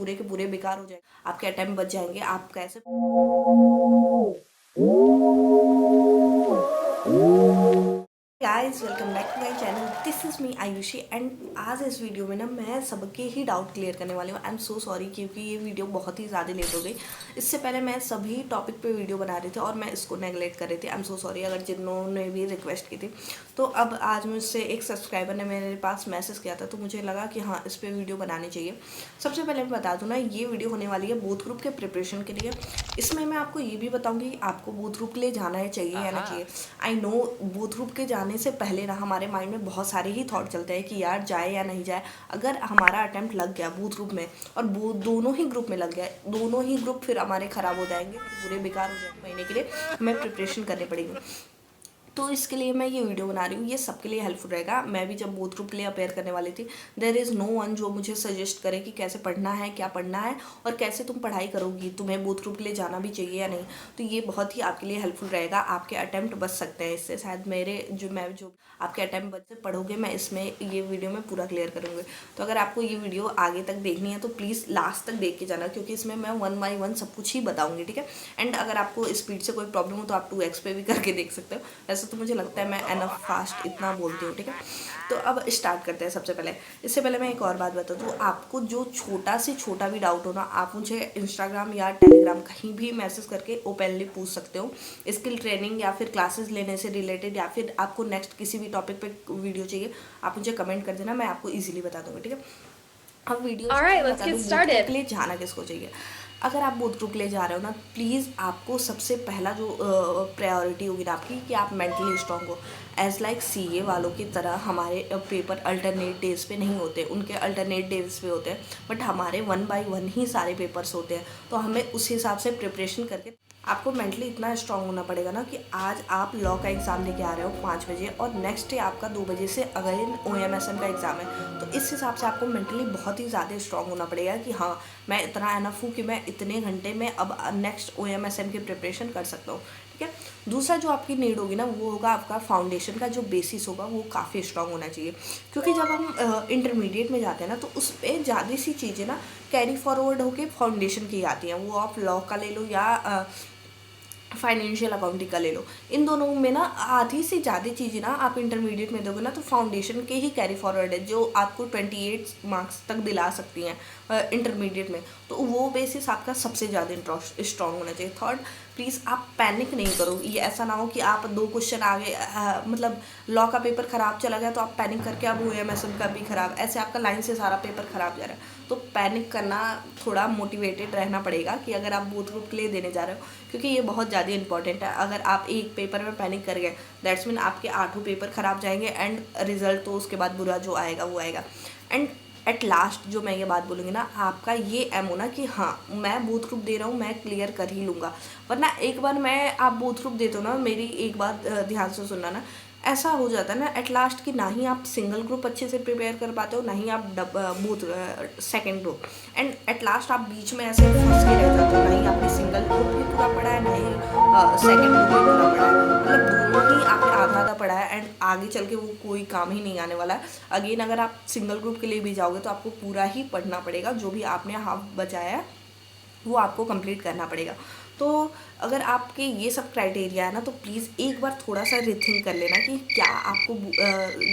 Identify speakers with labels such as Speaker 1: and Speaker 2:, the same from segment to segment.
Speaker 1: पूरे के पूरे बेकार हो जाएंगे, आपके अटेम्प्ट बच जाएंगे। आप कैसे guys, welcome back to my channel. This is me Ayushi and आज इस वीडियो में ना मैं सबके ही डाउट क्लियर करने वाली हूँ। आई एम सो सॉरी क्योंकि ये वीडियो बहुत ही ज़्यादा लेट हो गई। इससे पहले मैं सभी टॉपिक पे वीडियो बना रही थी और मैं इसको नेगलेक्ट कर रही थी। आई एम सो सॉरी अगर जिन्होंने भी रिक्वेस्ट की थी। तो अब आज मुझसे एक सब्सक्राइबर ने मेरे पास मैसेज किया था, तो मुझे लगा कि हाँ, इस पर वीडियो बनानी चाहिए। सबसे पहले मैं बता दूँ ना, ये वीडियो होने वाली है बोथ ग्रुप के प्रिपरेशन के लिए। इसमें मैं आपको ये भी बताऊँगी कि आपको बोथ ग्रुप के लिए जाना है, चाहिए या ना चाहिए। आई नो बोथ ग्रुप के जाने से पहले ना हमारे माइंड में बहुत सारे ही थॉट चलते हैं कि यार जाए या नहीं जाए। अगर हमारा अटेम्प्ट लग गया बोथ ग्रुप में और वो दोनों ही ग्रुप में लग गया, दोनों ही ग्रुप फिर हमारे ख़राब हो जाएंगे, पूरे बेकार हो जाएंगे। महीने के लिए हमें प्रिपरेशन करनी पड़ेगी। तो इसके लिए मैं ये वीडियो बना रही हूँ, ये सबके लिए हेल्पफुल रहेगा। मैं भी जब बोथ ग्रुप के लिए अपेयर करने वाली थी, देयर इज़ नो वन जो मुझे सजेस्ट करे कि कैसे पढ़ना है, क्या पढ़ना है और कैसे तुम पढ़ाई करोगी, तुम्हें बोथ ग्रुप के लिए जाना भी चाहिए या नहीं। तो ये बहुत ही आपके लिए हेल्पफुल रहेगा। आपके अटैम्प्ट बच सकते हैं इससे। शायद मेरे जो आपके अटैम्प्ट बच से पढ़ोगे, मैं इसमें ये वीडियो में पूरा क्लियर करूँगी। तो अगर आपको ये वीडियो आगे तक देखनी है तो प्लीज़ लास्ट तक देख के जाना, क्योंकि इसमें मैं 1 बाय 1 सब कुछ ही बताऊँगी, ठीक है। एंड अगर आपको स्पीड से कोई प्रॉब्लम हो तो आप 2x पे भी करके देख सकते हो। वैसे तो मुझे लगता है मैं एनफ फास्ट इतना बोलती हूँ, ठीक है। तो अब स्टार्ट करते हैं। सबसे पहले, इससे पहले मैं एक और बात बता दूँ, आपको जो छोटा से छोटा भी डाउट हो ना, आप मुझे इंस्टाग्राम या टेलीग्राम कहीं भी मैसेज करके ओपनली पूछ सकते हो। स्किल ट्रेनिंग या फिर क्लासेस लेने से रिलेटेड, या फिर आपको नेक्स्ट किसी भी टॉपिक पे वीडियो चाहिए, आप मुझे कमेंट कर देना, मैं आपको ईजिली बता दूँगी, ठीक है। अब वीडियो बता दूँ बोथ ग्रुप के लिए जाना किसको चाहिए। अगर आप बोथ ग्रुप के लिए जा रहे हो ना, प्लीज़ आपको सबसे पहला जो प्रायोरिटी होगी ना आपकी, कि आप मेंटली स्ट्रांग हो। एज लाइक सीए वालों की तरह हमारे पेपर अल्टरनेट डेज पे नहीं होते, उनके अल्टरनेट डेज पे होते हैं, बट हमारे 1 बाय 1 ही सारे पेपर्स होते हैं। तो हमें उस हिसाब से प्रिपरेशन करके आपको मेंटली इतना स्ट्रांग होना पड़ेगा ना, कि आज आप लॉ का एग्ज़ाम लेके आ रहे हो 5 बजे और नेक्स्ट डे आपका 2 बजे से अगेन OMSM का एग्ज़ाम है। तो इस हिसाब से आपको मेंटली बहुत ही ज़्यादा स्ट्रांग होना पड़ेगा कि हाँ, मैं इतना एनफ हूँ कि मैं इतने घंटे में अब नेक्स्ट OMSM की प्रिपरेशन कर सकता हूँ, ठीक है। दूसरा जो आपकी नीड होगी ना, वो होगा आपका फाउंडेशन का जो बेसिस होगा, वो काफ़ी स्ट्रांग होना चाहिए। क्योंकि जब हम इंटरमीडिएट में जाते हैं ना, तो उस पर ज़्यादा सी चीज़ें ना कैरी फॉरवर्ड होकर फाउंडेशन की आती हैं। वो आप लॉ का ले लो या फाइनेंशियल अकाउंटिंग का ले लो, इन दोनों में ना आधी से ज़्यादा चीज़ें ना आप इंटरमीडिएट में दोगे ना, तो फाउंडेशन के ही कैरी फॉरवर्ड है, जो आपको 28 मार्क्स तक दिला सकती हैं इंटरमीडिएट में। तो वो बेसिस आपका सबसे ज़्यादा स्ट्रॉन्ग होना चाहिए। थर्ड, प्लीज़ आप पैनिक नहीं करो। ये ऐसा ना हो कि आप 2 क्वेश्चन आगे मतलब लॉ का पेपर ख़राब चला गया तो आप पैनिक करके अब OMSM का भी ख़राब, ऐसे आपका लाइन से सारा पेपर ख़राब जा रहा है। तो पैनिक करना, थोड़ा मोटिवेटेड रहना पड़ेगा कि अगर आप बोथ ग्रुप के लिए देने जा रहे हो, क्योंकि ये बहुत ज़्यादा इंपॉर्टेंट है। अगर आप एक पेपर में पैनिक कर गए, दैट्स मीन आपके 8 पेपर ख़राब जाएंगे एंड रिजल्ट तो उसके बाद बुरा जो आएगा वो आएगा। एंड एट लास्ट जो मैं ये बात बोलूँगी ना, आपका ये एम हो ना कि हाँ, मैं बोथ ग्रुप दे रहा हूँ, मैं क्लियर कर ही लूँगा। वरना एक बार मैं आप बोथ ग्रुप देते हो ना, मेरी एक बात ध्यान से सुनना ना, ऐसा हो जाता है ना एट लास्ट कि ना ही आप सिंगल ग्रुप अच्छे से प्रिपेयर कर पाते हो, ना ही आप both second group, and at last आप बीच में ऐसे फंस के रह जाते हो। ना ही आपने सिंगल ग्रुप भी पूरा पढ़ा है, ना ही सेकेंड ग्रुप भी पूरा पढ़ा है, मतलब दोनों ही आपने आधा आधा पढ़ा है एंड आगे चल के वो कोई काम ही नहीं आने वाला है। अगेन अगर आप सिंगल ग्रुप के लिए भी जाओगे तो आपको पूरा ही पढ़ना पड़ेगा, जो भी आपने हाफ बचाया है वो आपको कंप्लीट करना पड़ेगा। तो अगर आपके ये सब क्राइटेरिया है ना, तो प्लीज़ एक बार थोड़ा सा रिथिंक कर लेना कि क्या आपको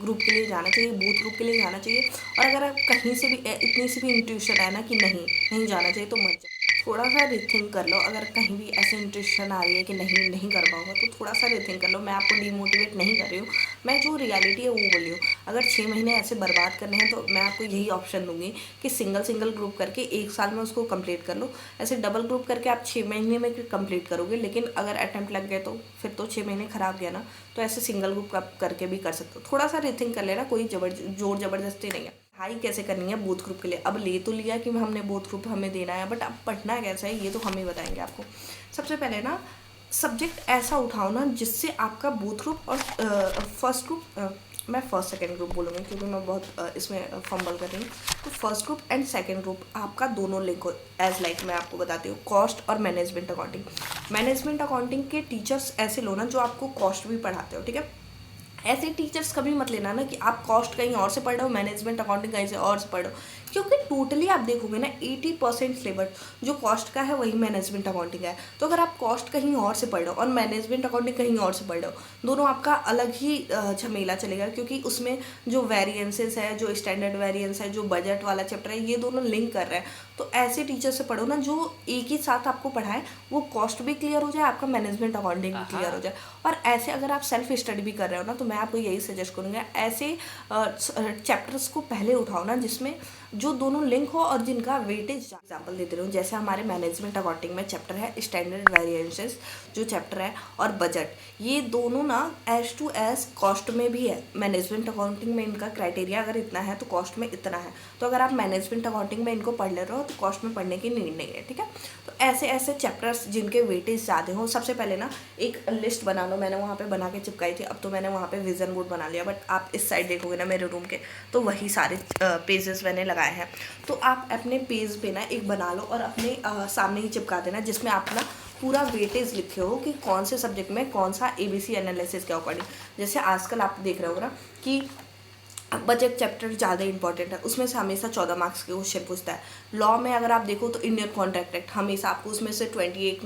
Speaker 1: ग्रुप के लिए जाना चाहिए, बोथ ग्रुप के लिए जाना चाहिए। और अगर आप कहीं से भी इतनी सी भी इंट्यूशन है ना कि नहीं नहीं जाना चाहिए, तो मत जाओ। थोड़ा सा रिथिंक कर लो। अगर कहीं भी ऐसे इंट्यूशन आ रही है कि नहीं नहीं कर पाऊँगा, तो थोड़ा सा रिथिंक कर लो। मैं आपको डिमोटिवेट नहीं कर रही हूँ, मैं जो रियलिटी है वो बोली हूँ। अगर 6 महीने ऐसे बर्बाद करने हैं, तो मैं आपको यही ऑप्शन दूंगी कि सिंगल सिंगल ग्रुप करके 1 साल में उसको कंप्लीट कर लो। ऐसे डबल ग्रुप करके आप 6 महीने में कंप्लीट करोगे, लेकिन अगर अटैम्प्ट लग गए तो फिर तो 6 महीने खराब गया ना। तो ऐसे सिंगल ग्रुप करके भी कर सकते हो। थोड़ा सा रिथिंक कर लेना, कोई जोर ज़बरदस्ती नहीं है। पढ़ाई कैसे करनी है बोथ ग्रुप के लिए, अब ले तो लिया कि हमने बोथ ग्रुप हमें देना है, बट अब पढ़ना कैसा है ये तो हम ही बताएंगे आपको। सबसे पहले ना, सब्जेक्ट ऐसा उठाओ ना जिससे आपका बोथ ग्रुप और फर्स्ट ग्रुप, मैं फर्स्ट सेकंड ग्रुप बोलूँगी क्योंकि मैं बहुत इसमें फंबल कर रही हूँ। तो first group and second group आपका दोनों लिंक हो। एज लाइक मैं आपको बताती हूँ, कॉस्ट और मैनेजमेंट अकाउंटिंग। मैनेजमेंट अकाउंटिंग के टीचर्स ऐसे लो ना जो आपको कॉस्ट भी पढ़ाते हो, ठीक है। ऐसे टीचर्स कभी मत लेना ना कि आप कॉस्ट कहीं और से पढ़ रहे हो, मैनेजमेंट अकाउंटिंग कहीं से और से पढ़ रहे हो, क्योंकि टोटली आप देखोगे ना 80% सिलेबस जो कॉस्ट का है वही मैनेजमेंट अकाउंटिंग है। तो अगर आप कॉस्ट कहीं और से पढ़ रहे हो और मैनेजमेंट अकाउंटिंग कहीं और से पढ़ रहे हो, दोनों आपका अलग ही झमेला चलेगा, क्योंकि उसमें जो वेरिएंसेस है, जो स्टैंडर्ड वेरिएंस है, जो बजट वाला चैप्टर है, ये दोनों लिंक कर रहे हैं। तो ऐसे टीचर से पढ़ो ना जो एक ही साथ आपको पढ़ाए, वो कॉस्ट भी क्लियर हो जाए, आपका मैनेजमेंट अकाउंटिंग भी क्लियर हो जाए। और ऐसे अगर आप सेल्फ स्टडी भी कर रहे हो ना, तो मैं आपको यही सजेस्ट करूँगा, ऐसे चैप्टर्स को पहले उठाओ ना जिसमें जो दोनों लिंक हो और जिनका वेटेज। एग्जाम्पल देते रहूँ, जैसे हमारे मैनेजमेंट अकाउंटिंग में चैप्टर है स्टैंडर्ड वेरिएंसेस जो चैप्टर है, और बजट, ये दोनों ना एज टू एज कॉस्ट में भी है। मैनेजमेंट अकाउंटिंग में इनका क्राइटेरिया अगर इतना है तो कॉस्ट में इतना है। तो अगर आप मैनेजमेंट अकाउंटिंग में इनको पढ़ ले रहे हो तो कॉस्ट में पढ़ने की नीड नहीं है, ठीक है। तो ऐसे ऐसे चैप्टर्स जिनके वेटेज ज़्यादा हो, सबसे पहले ना एक लिस्ट बना लो। मैंने वहाँ पे बना के चिपकाई थी, अब तो मैंने वहाँ पे विजन बोर्ड बना लिया, बट आप इस साइड देखोगे ना मेरे रूम के, तो वही सारे पेजेस मैंने लगाए हैं। तो आप अपने पेज पे ना एक बना लो और अपने सामने ही चिपका देना, जिसमें आप ना पूरा वेटेज लिखे हो कि कौन से सब्जेक्ट में कौन सा ABC एनालिसिस के अकॉर्डिंग। जैसे आजकल आप देख रहे हो ना कि बजट चैप्टर ज़्यादा इंपॉर्टेंट है, उसमें से हमेशा 14 मार्क्स के क्वेश्चन पूछता है। लॉ में अगर आप देखो तो इंडियन कॉन्ट्रैक्ट एक्ट, हमेशा आपको उसमें से 28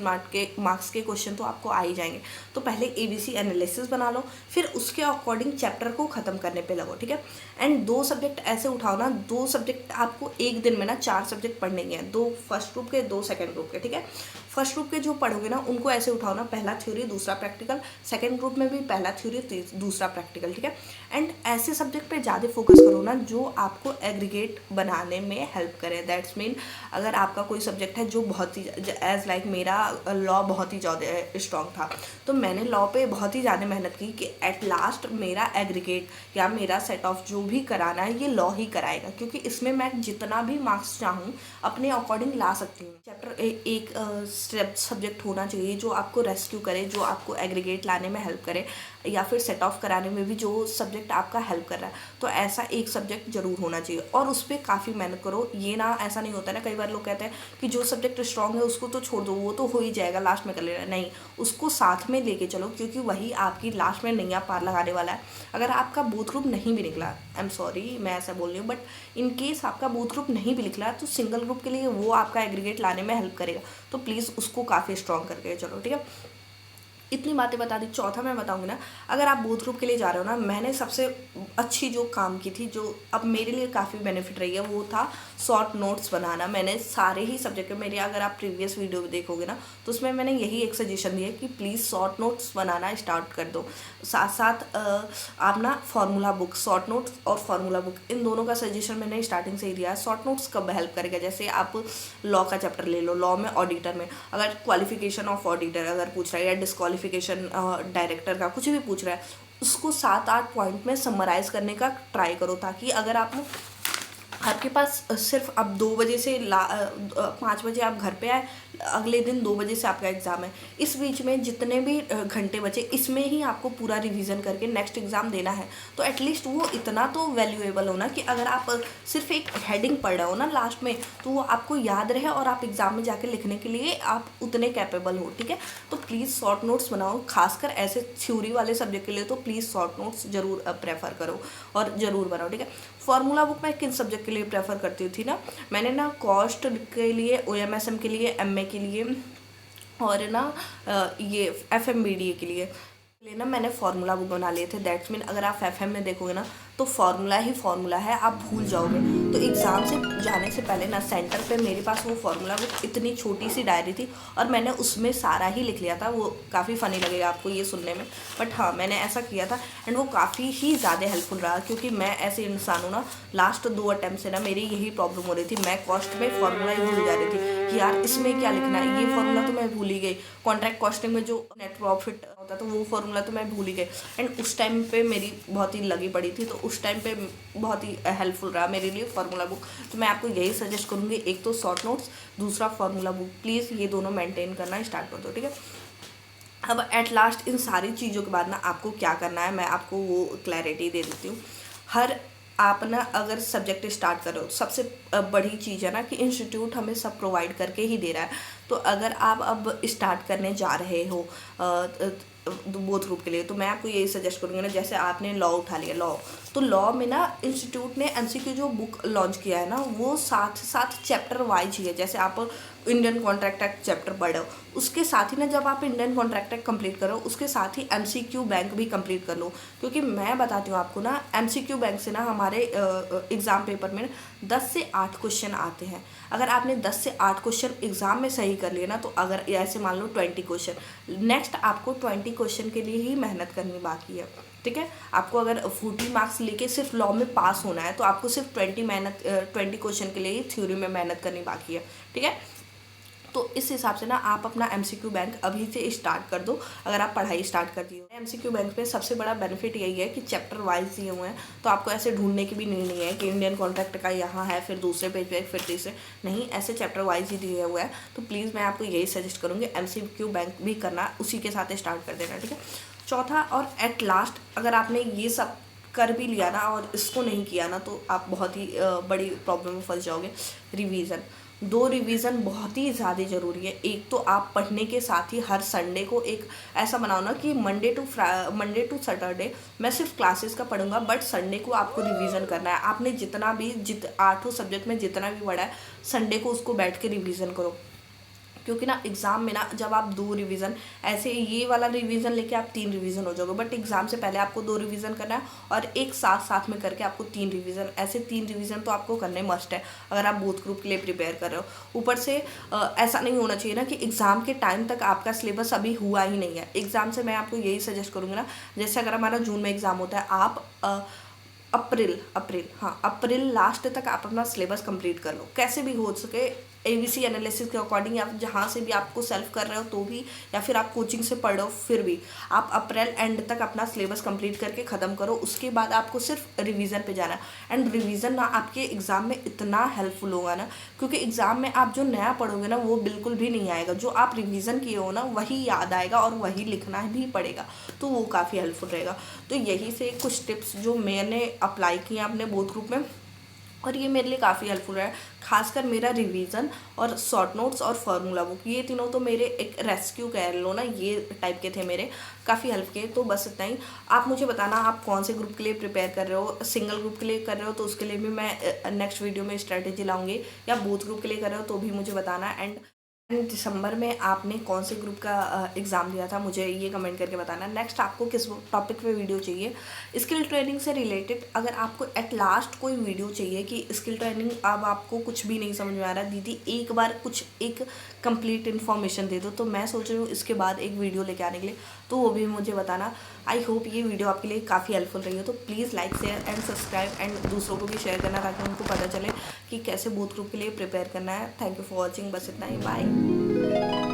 Speaker 1: मार्क्स के क्वेश्चन तो आपको आ ही जाएंगे। तो पहले ABC एनालिसिस बना लो, फिर उसके अकॉर्डिंग चैप्टर को ख़त्म करने पे लगो, ठीक है। एंड 2 सब्जेक्ट ऐसे उठाओ ना, 2 सब्जेक्ट आपको एक दिन में ना 4 सब्जेक्ट पढ़ने हैं, 2 फर्स्ट ग्रुप के, 2 सेकेंड ग्रुप के, ठीक है। फर्स्ट ग्रुप के जो पढ़ोगे ना उनको ऐसे उठाओ ना, पहला थ्योरी दूसरा प्रैक्टिकल, सेकेंड ग्रुप में भी पहला थ्योरी दूसरा प्रैक्टिकल, ठीक है। एंड ऐसे सब्जेक्ट पे ज़्यादा फोकस करो ना जो आपको एग्रीगेट बनाने में हेल्प करे। दैट्स मीन अगर आपका कोई सब्जेक्ट है जो बहुत ही एज लाइक मेरा लॉ बहुत ही ज़्यादा स्ट्रॉन्ग था, तो मैंने लॉ पे बहुत ही ज़्यादा मेहनत की कि एट लास्ट मेरा एग्रीगेट या मेरा सेट ऑफ जो भी कराना है ये लॉ ही कराएगा, क्योंकि इसमें मैं जितना भी मार्क्स चाहूँ अपने अकॉर्डिंग ला सकती हूँ। चैप्टर एक सब्जेक्ट होना चाहिए जो आपको रेस्क्यू करे, जो आपको एग्रीगेट लाने में हेल्प करे, या फिर सेट ऑफ कराने में भी जो सब्जेक्ट आपका हेल्प कर रहा है। तो ऐसा एक सब्जेक्ट जरूर होना चाहिए और उस पर काफ़ी मेहनत करो। ये ना ऐसा नहीं होता ना, कई बार लोग कहते हैं कि जो सब्जेक्ट स्ट्रॉन्ग है उसको तो छोड़ दो, वो तो हो ही जाएगा, लास्ट में कर लेना। नहीं, उसको साथ में लेके चलो, क्योंकि वही आपकी लास्ट में नैया पार लगाने वाला है। अगर आपका बूथ ग्रुप नहीं भी निकला, आई एम सॉरी मैं ऐसा बोल रही हूँ, बट इन केस आपका बूथ ग्रुप नहीं भी निकला तो सिंगल ग्रुप के लिए वो आपका एग्रीगेट लाने में हेल्प करेगा। तो प्लीज़ उसको काफ़ी स्ट्रॉन्ग करके चलो, ठीक है। इतनी बातें बता दी। चौथा मैं बताऊंगी ना, अगर आप बूथ ग्रुप के लिए जा रहे हो ना, मैंने सबसे अच्छी जो काम की थी, जो अब मेरे लिए काफ़ी बेनिफिट रही है, वो था शॉर्ट नोट्स बनाना। मैंने सारे ही सब्जेक्ट में मेरे, अगर आप प्रीवियस वीडियो देखोगे ना तो उसमें मैंने यही एक सजेशन दिया कि please short notes banana start कर दो। साथ साथ आप ना फार्मूला बुक, शॉर्ट नोट्स और फार्मूला बुक, इन दोनों का सजेशन मैंने स्टार्टिंग से ही दिया है। शॉर्ट नोट्स कब हेल्प करेगा, जैसे आप लॉ का चैप्टर ले लो, लॉ में ऑडिटर में अगर क्वालिफिकेशन ऑफ ऑडिटर अगर पूछ रहा है, या डिस्क्वालिफिकेशन डायरेक्टर का कुछ भी पूछ रहा है, उसको 7-8 पॉइंट में समराइज करने का ट्राई करो, ताकि अगर आपके पास सिर्फ अब 2 बजे से 5 बजे आप घर पे आए, अगले दिन 2 बजे से आपका एग्ज़ाम है, इस बीच में जितने भी घंटे बचे इसमें ही आपको पूरा रिवीजन करके नेक्स्ट एग्ज़ाम देना है। तो एटलीस्ट वो इतना तो वैल्यूएबल हो ना कि अगर आप सिर्फ एक हेडिंग पढ़ रहे हो ना लास्ट में, तो वो आपको याद रहे और आप एग्ज़ाम में जाके लिखने के लिए आप उतने कैपेबल हो, ठीक है। तो प्लीज़ शॉर्ट नोट्स बनाओ, खासकर ऐसे थ्योरी वाले सब्जेक्ट के लिए तो प्लीज़ शॉर्ट नोट्स ज़रूर प्रेफर करो और ज़रूर बनाओ, ठीक है। फार्मूला बुक मैं किन सब्जेक्ट के लिए प्रेफर करती थी ना, मैंने ना कॉस्ट के लिए, OMSM के लिए, MA के लिए, और ना ये FMBDA के लिए ना मैंने फार्मूला बुक बना लिए थे। दैट्स मीन अगर आप FM में देखोगे ना तो फार्मूला ही फार्मूला है, आप भूल जाओगे। तो एग्ज़ाम से जाने से पहले ना सेंटर पे मेरे पास वो फार्मूला बुक इतनी छोटी सी डायरी थी और मैंने उसमें सारा ही लिख लिया था। वो काफ़ी फ़नी लगेगा आपको ये सुनने में, बट हाँ मैंने ऐसा किया था एंड वो काफ़ी ही ज़्यादा हेल्पफुल रहा, क्योंकि मैं ऐसे इंसान हूँ ना, लास्ट 2 अटैम्प्ट से ना मेरी यही प्रॉब्लम हो रही थी। मैं कॉस्ट में फार्मूला ही भूल जा रही थी कि यार इसमें क्या लिखना है, ये फार्मूला तो मैं भूल ही गई। कॉन्ट्रैक्ट कॉस्टिंग में जो नेट प्रॉफिट होता तो वो फार्मूला तो मैं भूल ही गई। एंड उस टाइम पे मेरी बहुत ही लगी पड़ी थी, तो उस टाइम पे बहुत ही हेल्पफुल रहा मेरे लिए फार्मूला बुक। तो मैं आपको यही सजेस्ट करूँगी, एक तो शॉर्ट नोट्स, दूसरा फार्मूला बुक, प्लीज़ ये दोनों मेंटेन करना स्टार्ट कर दो, ठीक है। अब एट लास्ट इन सारी चीज़ों के बाद ना आपको क्या करना है, मैं आपको वो क्लैरिटी दे देती हूँ। हर आप ना अगर सब्जेक्ट स्टार्ट करो, सबसे बड़ी चीज़ है ना कि इंस्टीट्यूट हमें सब प्रोवाइड करके ही दे रहा है। तो अगर आप अब स्टार्ट करने जा रहे हो बोथ ग्रुप के लिए, तो मैं आपको यही सजेस्ट करूँगी ना, जैसे आपने लॉ उठा लिया, लॉ तो लॉ में ना इंस्टीट्यूट ने एमसीक्यू जो बुक लॉन्च किया है ना, वो साथ साथ चैप्टर वाइज ही है। जैसे आप इंडियन कॉन्ट्रैक्ट एक्ट चैप्टर पढ़ो, उसके साथ ही ना जब आप इंडियन कॉन्ट्रैक्ट एक्ट कंप्लीट करो, उसके साथ ही एमसीक्यू बैंक भी कंप्लीट कर लो। क्योंकि मैं बताती हूँ आपको ना, एमसीक्यू बैंक से ना हमारे एग्ज़ाम पेपर में 10 से 8 क्वेश्चन आते हैं। अगर आपने 10 से 8 क्वेश्चन एग्ज़ाम में सही कर लिए ना, तो अगर ऐसे मान लो 20 क्वेश्चन, नेक्स्ट आपको 20 क्वेश्चन के लिए ही मेहनत करनी बाकी है। ठीक है, आपको अगर 40 मार्क्स लेके सिर्फ लॉ में पास होना है, तो आपको सिर्फ 20 क्वेश्चन के लिए ही थ्योरी में मेहनत करनी बाकी है। ठीक है, तो इस हिसाब से ना आप अपना एमसीक्यू बैंक अभी से स्टार्ट कर दो, अगर आप पढ़ाई स्टार्ट कर दी हो। एमसीक्यू बैंक में सबसे बड़ा बेनिफिट यही है कि चैप्टर वाइज दिए हुए हैं, तो आपको ऐसे ढूंढने की भी नहीं है कि इंडियन कॉन्ट्रैक्ट का यहाँ है, फिर दूसरे पेज पे फिर तीसरे, नहीं, ऐसे चैप्टर वाइज ही दिए हुए हैं। तो प्लीज़ मैं आपको यही सजेस्ट करूँगी, एमसीक्यू बैंक भी करना, उसी के साथ स्टार्ट कर देना। ठीक है, चौथा और एट लास्ट, अगर आपने ये सब कर भी लिया ना और इसको नहीं किया ना, तो आप बहुत ही बड़ी प्रॉब्लम में फंस जाओगे। रिवीजन, 2 रिवीजन बहुत ही ज़्यादा ज़रूरी है। एक तो आप पढ़ने के साथ ही हर संडे को एक ऐसा बनाओ ना कि मंडे टू सैटरडे मैं सिर्फ क्लासेस का पढ़ूंगा, बट संडे को आपको रिवीजन करना है। आपने जितना भी 8 सब्जेक्ट में जितना भी पढ़ा है, संडे को उसको बैठ के रिवीजन करो। क्योंकि ना एग्ज़ाम में ना जब आप 2 रिवीजन, ऐसे ये वाला रिवीजन लेके आप 3 रिवीजन हो जाओगे, बट एग्ज़ाम से पहले आपको 2 रिवीजन करना है, और एक साथ में करके आपको 3 रिवीजन, ऐसे 3 रिवीजन तो आपको करने मस्ट है अगर आप बोथ ग्रुप के लिए प्रिपेयर कर रहे हो। ऊपर से ऐसा नहीं होना चाहिए ना कि एग्ज़ाम के टाइम तक आपका सिलेबस अभी हुआ ही नहीं है। एग्ज़ाम से मैं आपको यही सजेस्ट करूँगी ना, जैसे अगर हमारा जून में एग्ज़ाम होता है, आप अप्रैल लास्ट तक आप अपना सिलेबस कंप्लीट कर लो, कैसे भी हो सके। एबीसी एनालिसिस के अकॉर्डिंग, या जहाँ से भी आपको सेल्फ कर रहे हो तो भी, या फिर आप कोचिंग से पढ़ रहे हो फिर भी, आप अप्रैल एंड तक अपना सिलेबस कंप्लीट करके ख़त्म करो। उसके बाद आपको सिर्फ रिवीजन पे जाना है। एंड रिवीजन ना आपके एग्ज़ाम में इतना हेल्पफुल होगा ना, क्योंकि एग्ज़ाम में आप जो नया पढ़ोगे ना, वो बिल्कुल भी नहीं आएगा। जो आप रिवीजन किए हो ना, वही याद आएगा और वही लिखना भी पड़ेगा, तो वो काफ़ी हेल्पफुल रहेगा। तो यही से कुछ टिप्स जो मैंने अप्लाई किए अपने बोथ ग्रुप में, और ये मेरे लिए काफ़ी हेल्पफुल है। खासकर मेरा रिवीजन और शॉर्ट नोट्स और फार्मूला बुक, ये तीनों तो मेरे एक रेस्क्यू कह लो ना, ये टाइप के थे मेरे, काफ़ी हेल्प किए। तो बस इतना ही। आप मुझे बताना आप कौन से ग्रुप के लिए प्रिपेयर कर रहे हो। सिंगल ग्रुप के लिए कर रहे हो तो उसके लिए भी मैं नेक्स्ट वीडियो में स्ट्रेटेजी लाऊंगी, या बोथ ग्रुप के लिए कर रहे हो तो भी मुझे बताना। एंड दिसंबर में आपने कौन से ग्रुप का एग्ज़ाम दिया था, मुझे ये कमेंट करके बताना। नेक्स्ट आपको किस टॉपिक पे वीडियो चाहिए, स्किल ट्रेनिंग से रिलेटेड। अगर आपको एट लास्ट कोई वीडियो चाहिए कि स्किल ट्रेनिंग, अब आपको कुछ भी नहीं समझ में आ रहा, दीदी एक बार कुछ एक कंप्लीट इन्फॉर्मेशन दे दो, तो मैं सोच रही हूँ इसके बाद एक वीडियो लेके आने के लिए, तो वो भी मुझे बताना। आई होप ये वीडियो आपके लिए काफ़ी हेल्पफुल रही हो। तो please like, share and subscribe, and दूसरों को भी शेयर करना, ताकि उनको पता चले कि कैसे बोथ ग्रुप के लिए प्रिपेयर करना है। थैंक यू फॉर वॉचिंग, बस इतना ही, बाय।